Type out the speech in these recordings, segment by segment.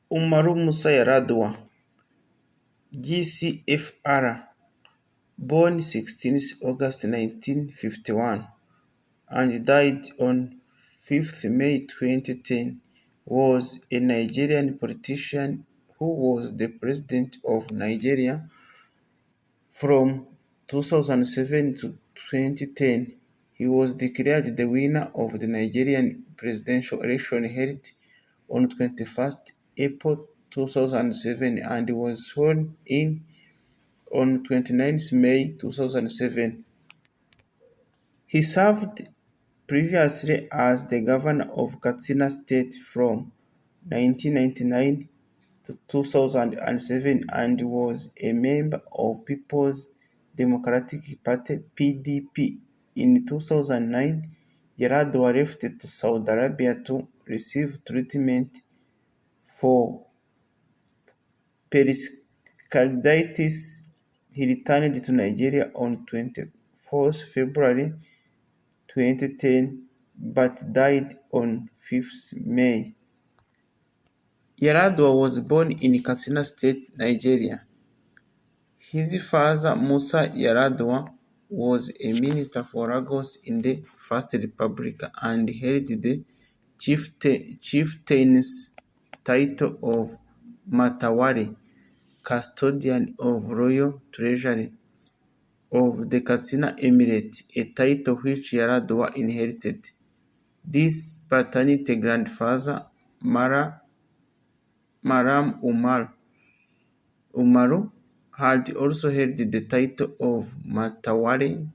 Umaru Musa Yar'Adua GCFR, born 16th August 1951 and died on 5th May 2010, was a Nigerian politician who was the president of Nigeria from 2007 to 2010. He was declared the winner of the Nigerian presidential election held on 21st April 2007 and was sworn in on 29th May 2007. He served previously as the governor of Katsina State from 1999 to 2007 and was a member of People's Democratic Party (PDP). In 2009, Yar'Adua left to Saudi Arabia to receive treatment for pericarditis. He returned to Nigeria on 24th February 2010 but died on 5th May. Yar'Adua was born in Katsina State, Nigeria. His father, Musa Yar'Adua, was a minister for Lagos in the First Republic and held the chieftaincy title of Matawalle, custodian of royal treasury of the Katsina Emirate, a title which Yar'Adua inherited. This paternity grandfather, Malam Umaru, had also held the title of Matawallen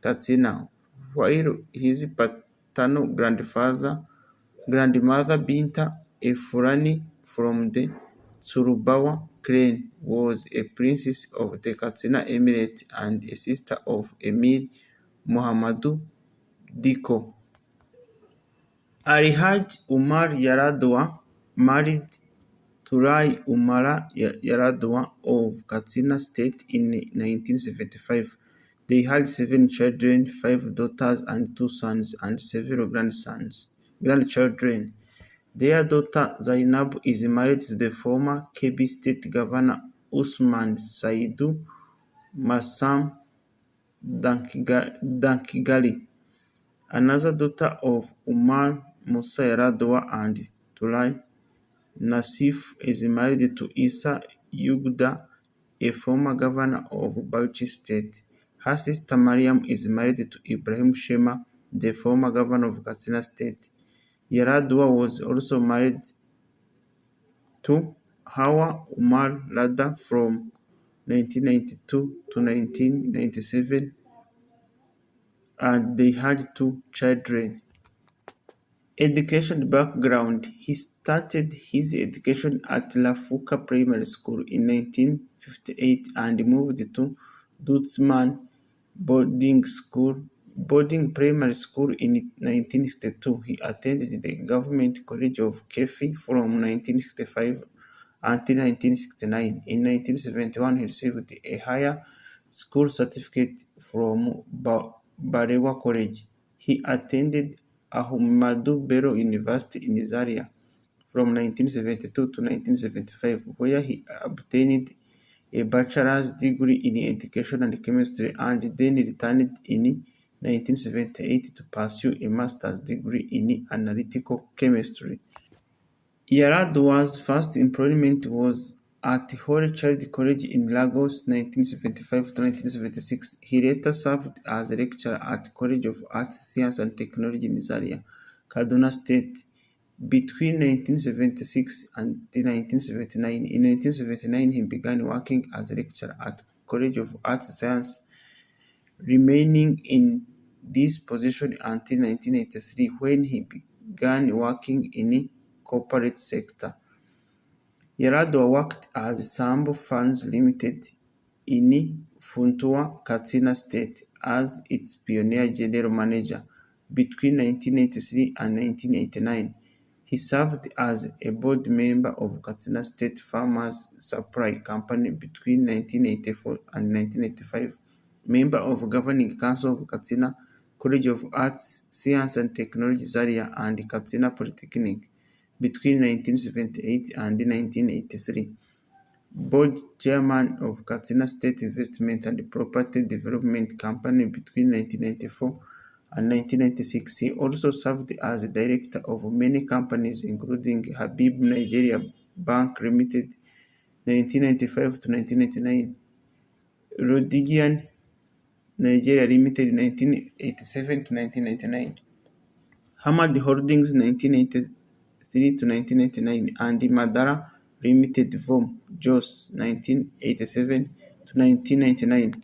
Katsina, while his paternal grandmother Binta, a Fulani from the Sullubawa clan, was a princess of the Katsina Emirate and a sister of Emir Muhammadu Dikko. Alhaji Umaru Yar'Adua married Tulai Umaru Yar'Adua of Katsina State in 1975. They had 7 children, 5 daughters and 2 sons, and several grandchildren. Their daughter Zainab is married to the former Kebbi State Governor Usman Saidu Massam Dankigali. Another daughter of Umaru Musa Yar'Adua and Tulai, Nasif, is married to Isa Yugda, a former governor of Bauchi State. Her sister Mariam is married to Ibrahim Shema, the former governor of Katsina State. Yar'Adua was also married to Hawa Umar Lada from 1992 to 1997 and they had 2 children. Education background. He started his education at Lafuka Primary School in 1958 and moved to Dutzman Boarding Primary School in 1962. He attended the Government College of Kefi from 1965 until 1969. In 1971, he received a higher school certificate from Barewa College. He attended Ahmadu Bello University in Zaria from 1972 to 1975, where he obtained a bachelor's degree in education and chemistry and then returned in 1978 to pursue a master's degree in analytical chemistry. Yar'Adua's first employment was at Holy Child College in Lagos, 1975 to 1976. He later served as a lecturer at College of Arts, Science and Technology in Zaria, Kaduna State, between 1976 and 1979. In 1979, he began working as a lecturer at College of Arts and Science, remaining in this position until 1983 when he began working in the corporate sector. Yar'Adua worked as Sambo Funds Limited in Funtua, Katsina State as its pioneer general manager between 1983 and 1989. He served as a board member of Katsina State Farmers Supply Company between 1984 and 1985, member of Governing Council of Katsina College of Arts, Science and Technology Zaria and Katsina Polytechnic, between 1978 and 1983. Board chairman of Katsina State Investment and Property Development Company between 1994 and 1996. He also served as director of many companies, including Habib Nigeria Bank Limited, 1995 to 1999, Rhodigian Nigeria Limited, 1987 to 1999, Hamad Holdings, 1983 to 1999, and Madara Limited Vom Jos, 1987 to 1999.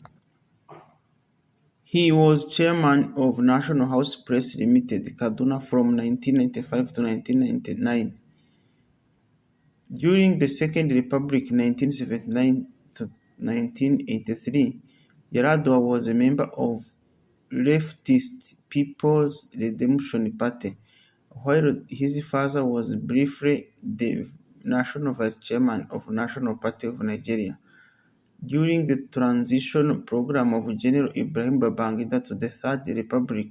He was chairman of National House Press Limited, Kaduna, from 1995 to 1999. During the Second Republic, 1979 to 1983, Yar'Adua was a member of leftist People's Redemption Party, while his father was briefly the national vice chairman of National Party of Nigeria. During the transition program of General Ibrahim Babangida to the Third Republic,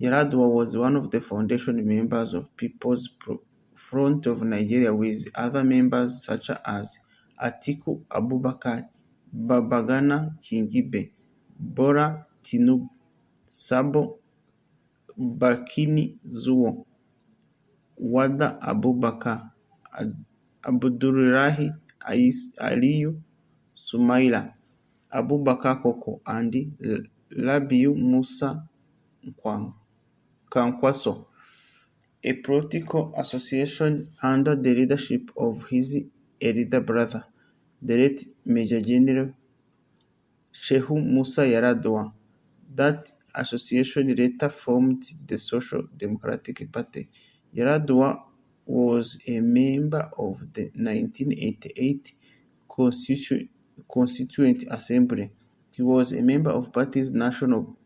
Yar'Adua was one of the foundation members of People's Front of Nigeria, with other members such as Atiku Abubakar, Babagana Kingibe, Bola Tinubu, Sabo Bakini Zuwo, Wada Abubakar, Abdullahi Aliyu Sumaila, Abubakar Koko, and Rabiu Musa Kwankwaso, a political association under the leadership of his elder brother, the late Major General Shehu Musa Yar'Adua. That association later formed the Social Democratic Party. Yar'Adua was a member of the 1988 Constituent Assembly. He was a member of party's National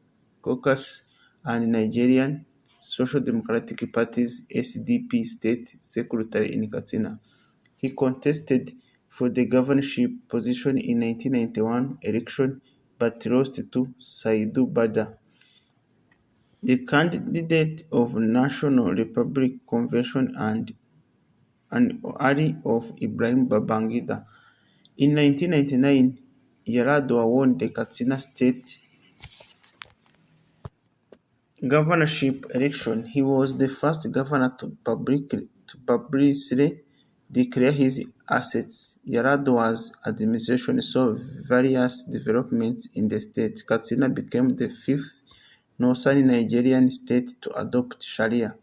Caucus and Nigerian Social Democratic Party's SDP State Secretary in Katsina. He contested for the governorship position in 1991 election but lost to Saidu Bada, the candidate of National Republic Convention and an ally of Ibrahim Babangida. In 1999, Yar'Adua won the Katsina State governorship election. He was the first governor to publicly declare his assets. Yar'Adua's administration saw various developments in the state. Katsina became the fifth northern Nigerian state to adopt Sharia,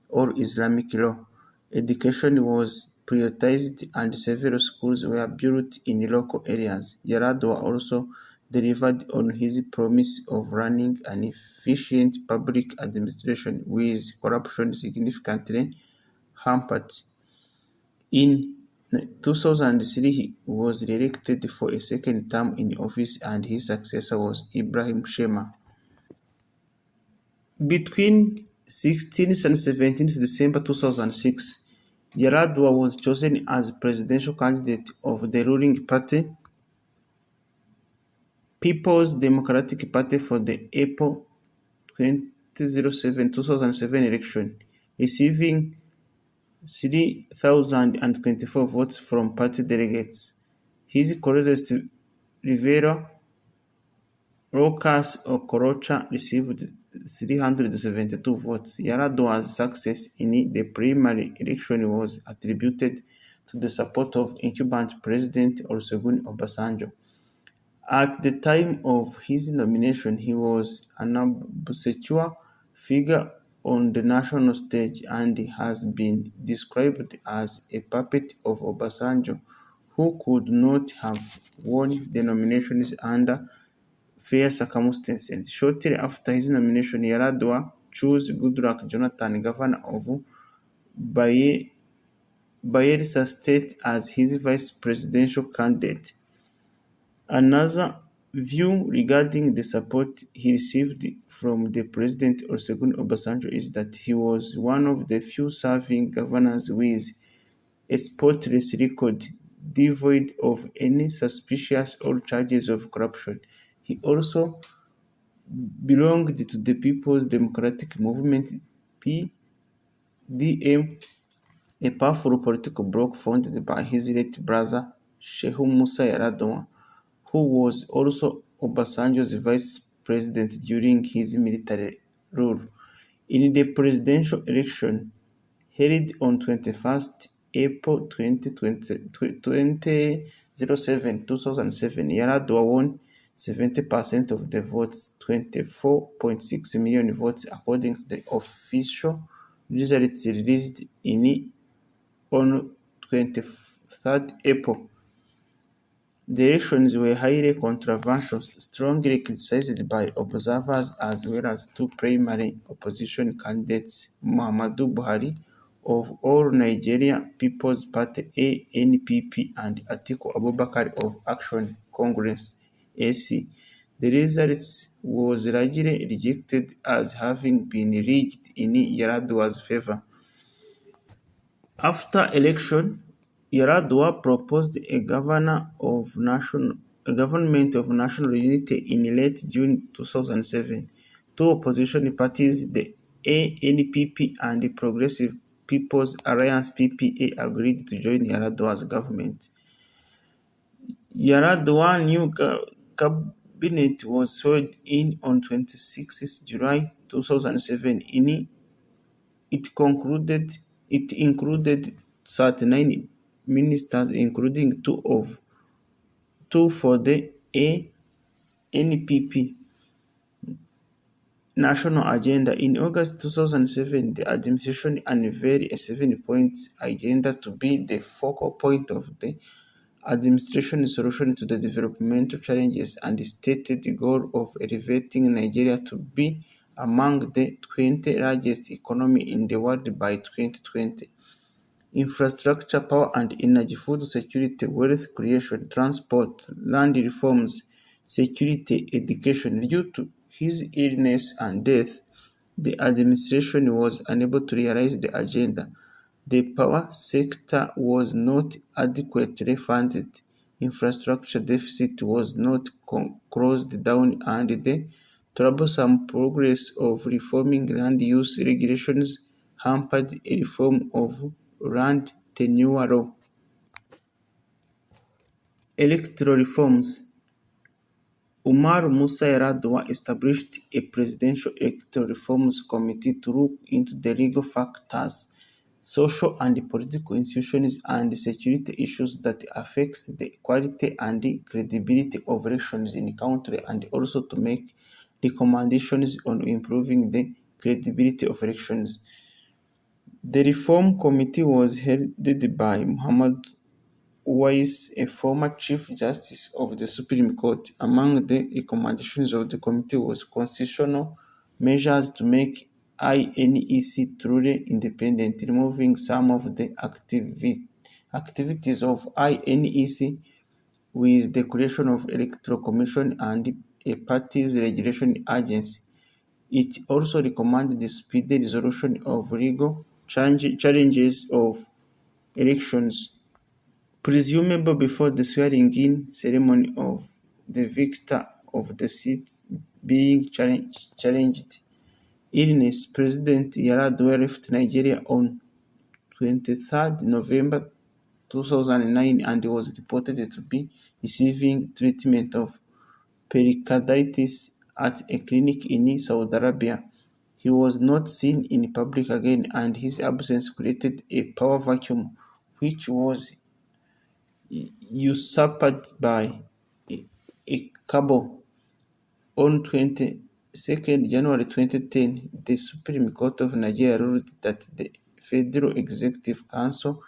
or Islamic law. Education was prioritized and several schools were built in local areas. Yar'Adua also delivered on his promise of running an efficient public administration, with corruption significantly hampered. In 2003, he was re-elected for a second term in office, and his successor was Ibrahim Shema. Between 16th and 17th December 2006, Yar'Adua was chosen as presidential candidate of the ruling party, People's Democratic Party, for the April 2007 election, receiving 3,024 votes from party delegates. His closest rival, Rokas Okorocha, received 372 votes. Yar'Adua's success in the primary election was attributed to the support of incumbent President Olusegun Obasanjo. At the time of his nomination, he was an obscure figure on the national stage and has been described as a puppet of Obasanjo who could not have won the nominations under fair circumstances. Shortly after his nomination, Yar'Adua chose Goodluck Jonathan, governor of Bayelsa State, as his vice presidential candidate. Another view regarding the support he received from the President Olusegun Obasanjo is that he was one of the few serving governors with a spotless record, devoid of any suspicious or charges of corruption. He also belonged to the People's Democratic Movement (PDM) a powerful political bloc founded by his late brother Shehu Musa Yar'Adua, who was also Obasanjo's vice president during his military rule. In the presidential election held on 21st April 2007, Yar'Adua won 70% of the votes, 24.6 million votes, according to the official results released on 23rd April. The elections were highly controversial, strongly criticized by observers as well as two primary opposition candidates, Muhammadu Buhari of All Nigeria People's Party (ANPP) and Atiku Abubakar of Action Congress (AC). The results was largely rejected as having been rigged in Yar'Adua's favor. After election, Yar'Adua proposed a government of national unity in late June 2007. Two opposition parties, the ANPP and the Progressive People's Alliance (PPA), agreed to join Yar'Adua's government. Yar'Adua's new cabinet was sworn in on 26 July 2007. It included 39 ministers, including two for the ANPP national agenda. In August 2007, the administration unveiled a 7-point agenda to be the focal point of the administration's solution to the developmental challenges and stated the goal of elevating Nigeria to be among the 20 largest economies in the world by 2020. Infrastructure, power and energy, food security, wealth creation, transport, land reforms, security, education. Due to his illness and death, the administration was unable to realize the agenda. The power sector was not adequately funded, infrastructure deficit was not closed down, and the troublesome progress of reforming land use regulations hampered a reform of land tenure law. Electoral reforms. Umaru Musa Yar'Adua established a Presidential Electoral Reforms Committee to look into the legal factors, social and political institutions, and security issues that affect the quality and the credibility of elections in the country, and also to make recommendations on improving the credibility of elections. The Reform Committee was headed by Muhammad Uwais, a former Chief Justice of the Supreme Court. Among the recommendations of the committee was constitutional measures to make INEC truly independent, removing some of the activities of INEC with the creation of Electoral Commission and a parties regulation agency. It also recommended the speedy resolution of legal challenges of elections, presumably before the swearing-in ceremony of the victor of the seat being challenged. Illness. President Yar'Adua left Nigeria on 23rd November 2009 and was reported to be receiving treatment of pericarditis at a clinic in Saudi Arabia. He was not seen in public again, and his absence created a power vacuum which was usurped by a cabal. On 22nd January 2010, the Supreme Court of Nigeria ruled that the Federal Executive Council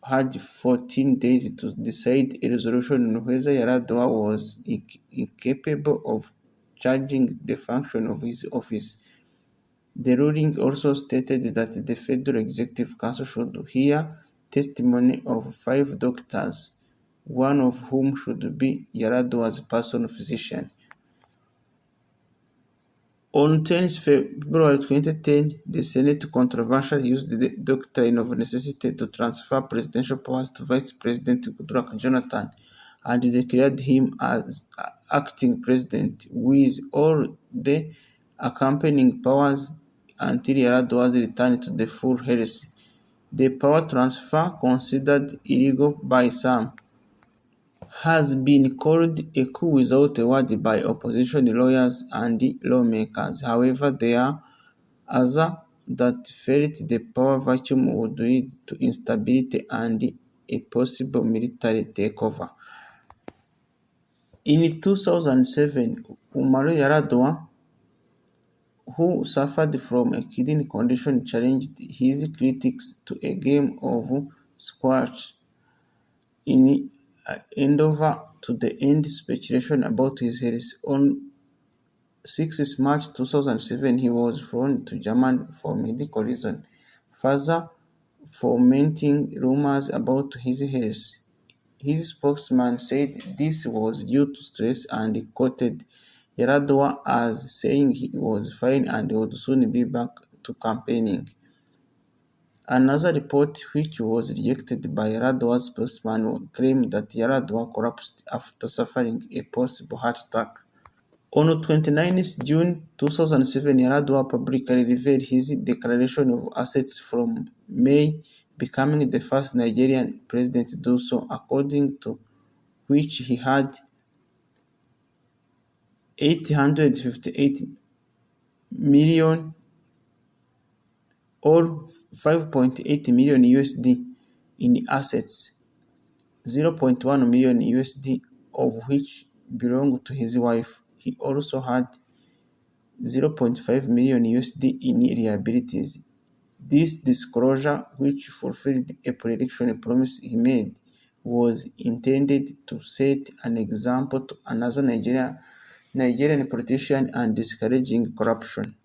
had 14 days to decide a resolution on whether Yar'Adua was incapable of charging the function of his office. The ruling also stated that the Federal Executive Council should hear testimony of 5 doctors, one of whom should be Yar'Adua's personal physician. On 10 February 2010, the Senate controversially used the doctrine of necessity to transfer presidential powers to Vice President Goodluck Jonathan and declared him as acting president with all the accompanying powers until Yar'Adua's return to the full health. The power transfer, considered illegal by some, has been called a coup without a word by opposition lawyers and lawmakers. However, there are others that felt the power vacuum would lead to instability and a possible military takeover. In 2007, Umaru Yar'Adua, who suffered from a kidney condition, challenged his critics to a game of squash in an endeavor to end speculation about his health. On 6th March 2007, he was flown to Germany for medical reasons, further fomenting rumors about his health. His spokesman said this was due to stress and quoted Yar'Adua as saying he was fine and would soon be back to campaigning. Another report, which was rejected by Yar'Adua's spokesman, claimed that Yar'Adua collapsed after suffering a possible heart attack. On 29th June 2007, Yar'Adua publicly revealed his declaration of assets from May, becoming the first Nigerian president to do so, according to which he had 858 million or 5.8 million USD in assets, 0.1 million USD of which belonged to his wife. He also had 0.5 million USD in liabilities. This disclosure, which fulfilled a prediction promise he made, was intended to set an example to another Nigerian politician and discouraging corruption.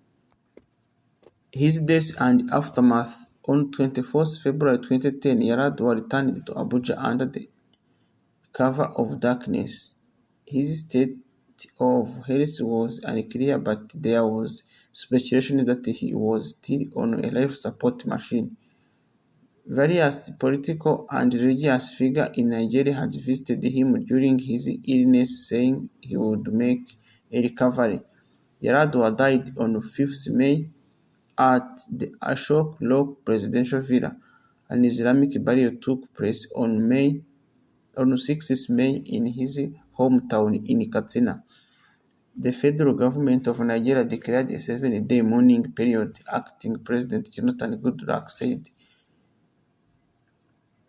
His death and aftermath. On 24th February 2010, Yar'Adua returned to Abuja under the cover of darkness. His state of health was unclear, but there was speculation that he was still on a life support machine. Various political and religious figures in Nigeria had visited him during his illness, saying he would make a recovery. Yar'Adua died on 5th May at the Ashok Lok Presidential Villa. An Islamic burial took place on 6th May in his hometown in Katsina. The federal government of Nigeria declared a 7-day mourning period. Acting President Jonathan Goodluck said,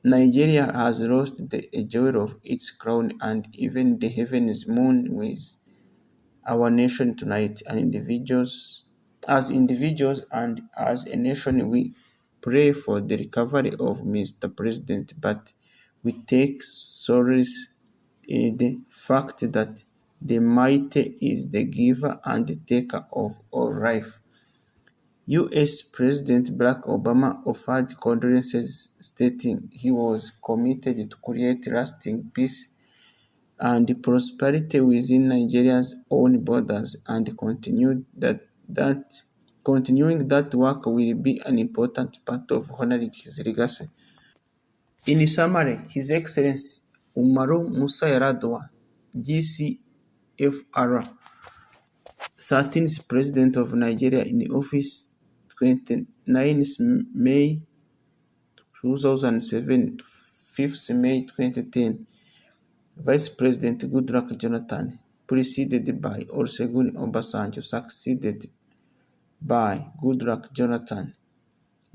Nigeria has lost a jewel of its crown, and even the heavens mourn with our nation tonight. As individuals and as a nation, we pray for the recovery of Mr. President, but we take solace in the fact that the Mighty is the giver and the taker of all life. US President Barack Obama offered condolences, stating he was committed to create lasting peace and prosperity within Nigeria's own borders, and continuing that work will be an important part of honoring his legacy. In summary, His Excellency Umaru Musa Yar'Adua GCFR, 13th President of Nigeria in office 29th May 2007 to 5th May 2010, Vice President Goodluck Jonathan, preceded by Olusegun Obasanjo, succeeded by Goodluck Jonathan,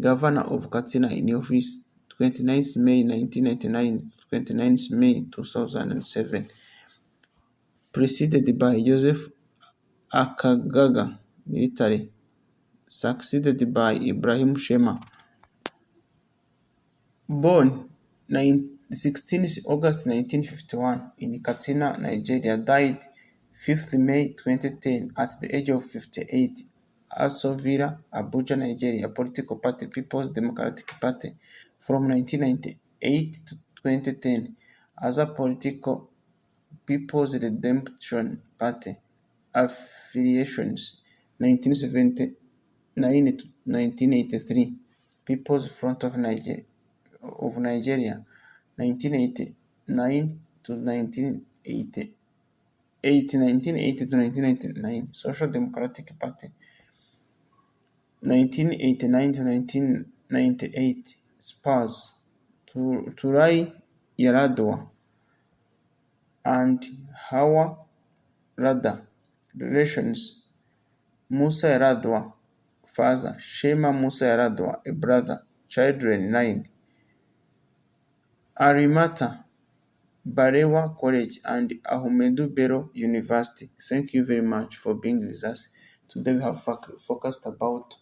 Governor of Katsina in office 29th May 1999 to 29th May 2007, preceded by Joseph Akagaga, military, succeeded by Ibrahim Shema. Born 16th August 1951 in Katsina, Nigeria, died 5th May 2010 at the age of 58. Aso Villa, Abuja, Nigeria. Political party People's Democratic Party from 1998 to 2010. Other political People's Redemption Party affiliations 1979 to 1983. People's Front of Nigeria 1989 to 1980 to 1999. Social Democratic Party 1989 to 1998. spouse, Turai Yar'Adua and Hawa Rada. Relations: Musa Yar'Adua, father; Shema Musa Yar'Adua, a brother. Children 9. Arimata Barewa College and Ahmedu Bello University. Thank you very much for being with us. Today we have focused about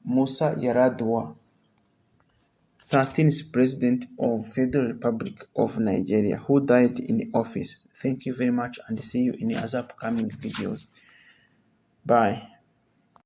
Musa Yar'Adua, 13th President of Federal Republic of Nigeria, who died in office. Thank you very much and see you in other upcoming videos. Bye.